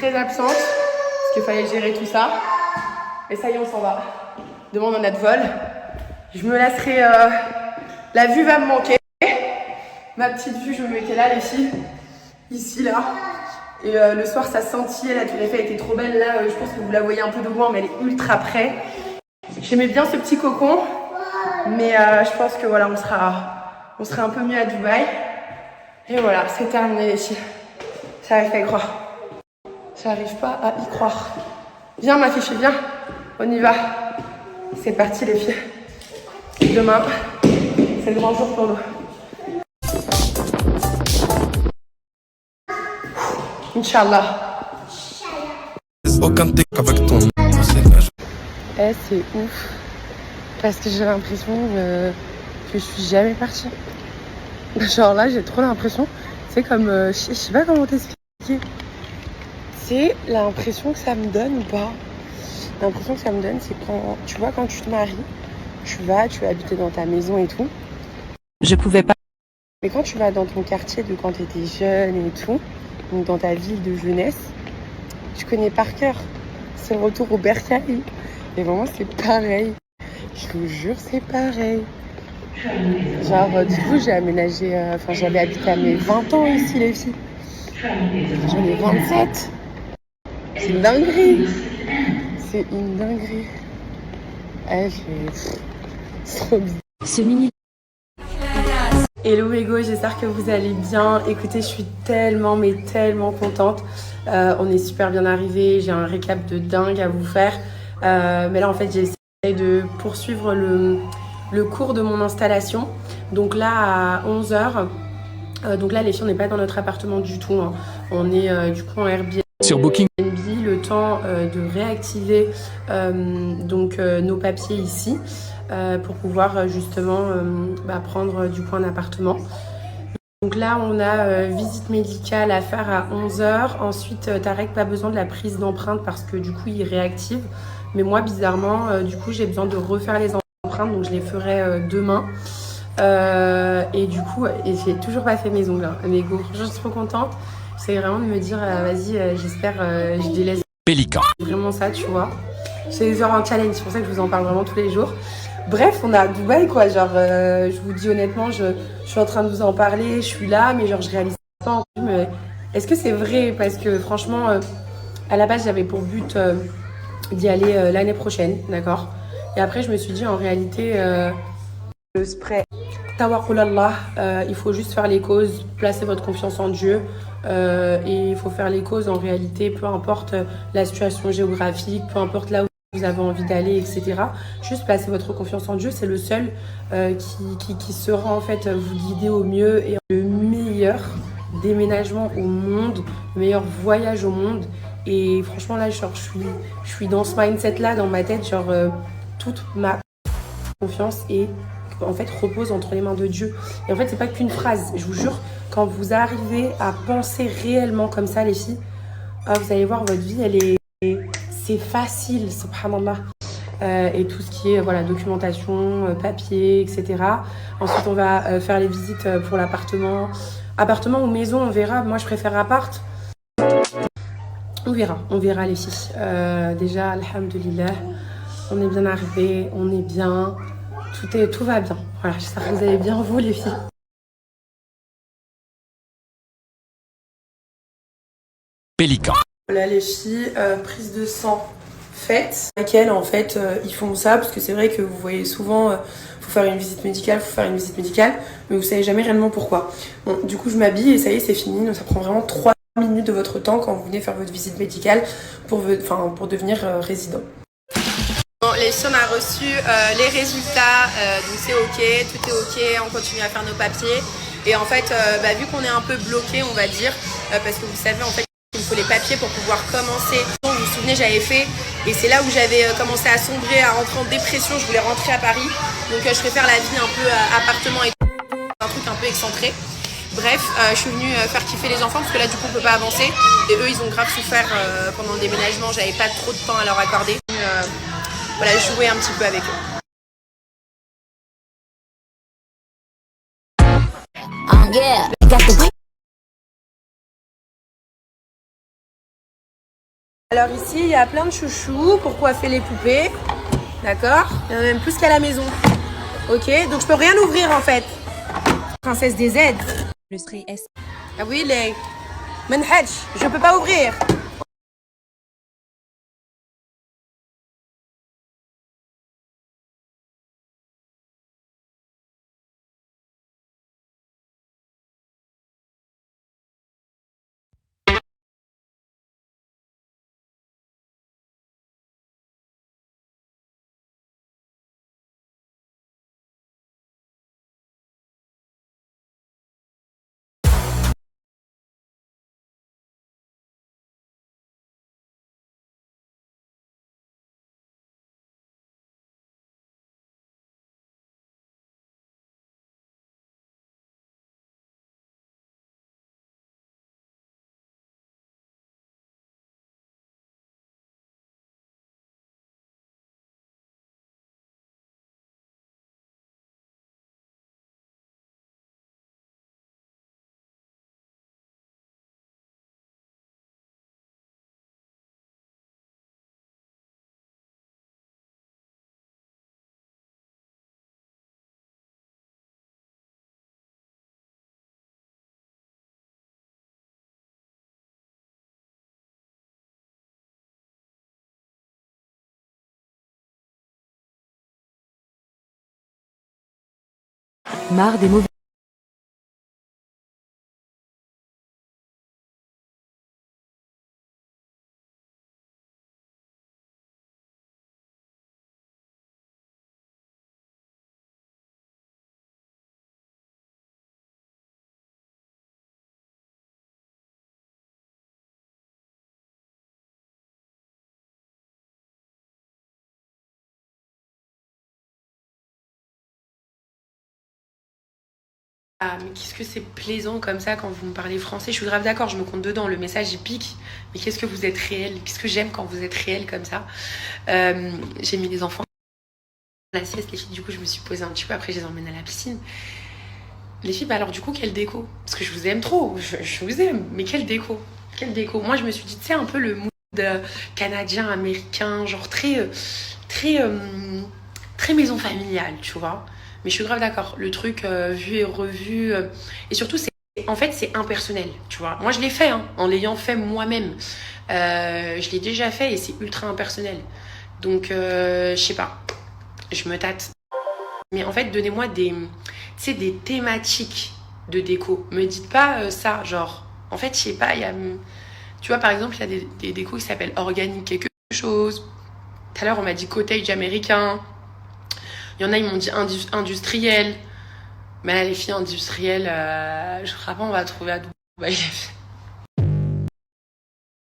très absente parce qu'il fallait gérer tout ça. Et ça y est, on s'en va. Demain, on a de vol. Je me laisserai... La vue va me manquer. Ma petite vue, je me mettais là, les filles. Ici, là. Et le soir, ça scintillait. La tour Eiffel était trop belle. Là, je pense que vous la voyez un peu de loin, mais elle est ultra près. J'aimais bien ce petit cocon. Mais je pense que voilà, on sera un peu mieux à Dubaï. Et voilà, c'est terminé, les filles. J'arrive pas à y croire. J'arrive pas à y croire. Viens, ma fiche, viens. On y va. C'est parti, les filles. Demain, c'est le grand jour pour nous. Inch'Allah. Aucun tic avec ton. Eh, c'est ouf. Parce que j'ai l'impression que je suis jamais partie. Genre là, j'ai trop l'impression. C'est comme. Je sais pas comment t'expliquer. C'est l'impression que ça me donne ou pas. L'impression que ça me donne, c'est quand. Tu vois, quand tu te maries, tu vas habiter dans ta maison et tout. Je pouvais pas. Mais quand tu vas dans ton quartier de quand tu étais jeune et tout, donc dans ta ville de jeunesse, tu connais par cœur. C'est le retour au bercail. Et vraiment, c'est pareil. Je vous jure, c'est pareil. Genre, du coup, j'ai aménagé... j'avais habité à mes 20 ans ici, les filles. J'en ai 27. C'est une dinguerie. C'est une dinguerie. C'est trop bizarre. Ce mini. Hello mes go, j'espère que vous allez bien. Écoutez, je suis tellement contente. On est super bien arrivés. J'ai un récap de dingue à vous faire. Mais là, en fait, j'essaie de poursuivre le cours de mon installation. Donc là, à 11h. Donc là, les filles, on n'est pas dans notre appartement du tout. Hein. On est du coup en Airbnb. Sur Booking. Le temps de réactiver nos papiers ici. Pour pouvoir justement prendre du coup un appartement. Donc là, on a visite médicale à faire à 11h. Ensuite, Tarek, pas besoin de la prise d'empreinte parce que du coup, il réactive. Mais moi, bizarrement, du coup, j'ai besoin de refaire les empreintes. Donc, je les ferai demain. Et du coup, j'ai toujours pas fait mes ongles. Hein. Mais go, je suis trop contente. C'est vraiment de me dire, vas-y, j'espère, je délaisse Pélican. vraiment ça, tu vois. C'est des heures en challenge, c'est pour ça que je vous en parle vraiment tous les jours. Bref, on est à Dubaï, quoi. Genre, je vous dis honnêtement, je suis en train de vous en parler, je suis là, mais genre, je réalise pas. Mais est-ce que c'est vrai? Parce que franchement, à la base, j'avais pour but d'y aller l'année prochaine, d'accord? Et après, je me suis dit, en réalité, le spray, Tawakkulallah, il faut juste faire les causes, placer votre confiance en Dieu. Et il faut faire les causes en réalité, peu importe la situation géographique, peu importe là où vous avez envie d'aller, etc. Juste placer votre confiance en Dieu, c'est le seul qui saura en fait vous guider au mieux et le meilleur déménagement au monde, le meilleur voyage au monde. Et franchement là, genre, je suis dans ce mindset là, dans ma tête, genre toute ma confiance et en fait repose entre les mains de Dieu. Et en fait, c'est pas qu'une phrase, je vous jure, quand vous arrivez à penser réellement comme ça, les filles, vous allez voir, votre vie, c'est facile, subhanallah. Et tout ce qui est voilà, documentation, papier, etc. Ensuite, on va faire les visites pour l'appartement. Appartement ou maison, on verra. Moi, je préfère appart. On verra les filles. Déjà, alhamdoulilah, on est bien arrivés, on est bien. Tout va bien. Voilà, j'espère que vous allez bien, vous, les filles. Pélican. Voilà les filles, prise de sang faite. Laquelle en fait ils font ça parce que c'est vrai que vous voyez souvent faut faire une visite médicale, mais vous savez jamais réellement pourquoi. Bon, du coup je m'habille et ça y est, c'est fini. Donc ça prend vraiment 3 minutes de votre temps quand vous venez faire votre visite médicale pour devenir résident. Bon, les filles, on a reçu les résultats, donc c'est ok, tout est ok, on continue à faire nos papiers. Et en fait, vu qu'on est un peu bloqué, on va dire, parce que vous savez, en fait, il me faut les papiers pour pouvoir commencer. Vous vous souvenez, j'avais fait, et c'est là où j'avais commencé à sombrer, à rentrer en dépression. Je voulais rentrer à Paris, donc je préfère la vie un peu appartement et un truc un peu excentré. Bref, je suis venue faire kiffer les enfants parce que là du coup on peut pas avancer. Et eux ils ont grave souffert pendant le déménagement, j'avais pas trop de temps à leur accorder. Voilà, jouer un petit peu avec eux. Alors ici, il y a plein de chouchous pour coiffer les poupées. D'accord? Il y en a même plus qu'à la maison. Ok? Donc je peux rien ouvrir en fait. Princesse des aides. Le stress. Ah oui, les... Manhaj, je peux pas ouvrir. Marre des mauvais. Ah, mais qu'est-ce que c'est plaisant comme ça quand vous me parlez français. Je suis grave d'accord, je me compte dedans. Le message, il pique. Mais qu'est-ce que vous êtes réel. Qu'est-ce que j'aime quand vous êtes réel comme ça. J'ai mis les enfants à la sieste, les filles. Du coup, je me suis posée un petit peu. Après, je les emmène à la piscine. Les filles, bah alors du coup, quelle déco? Parce que je vous aime trop. Je vous aime. Mais quelle déco? Quelle déco? Moi, je me suis dit, tu sais, un peu le mood canadien, américain, genre très maison familiale, tu vois. Mais je suis grave d'accord. Le truc vu et revu. Et surtout, en fait, c'est impersonnel, tu vois. Moi, je l'ai fait, hein, en l'ayant fait moi-même. Je l'ai déjà fait et c'est ultra impersonnel. Donc, je sais pas. Je me tâte. Mais en fait, donnez-moi des thématiques de déco. Me dites pas ça, genre. En fait, je sais pas, il y a. Tu vois, par exemple, il y a des décos qui s'appellent organique quelque chose. Tout à l'heure, on m'a dit cottage américain. Il y en a, ils m'ont dit industriel. Mais là, les filles industrielles, je crois pas on va trouver à Dubaï.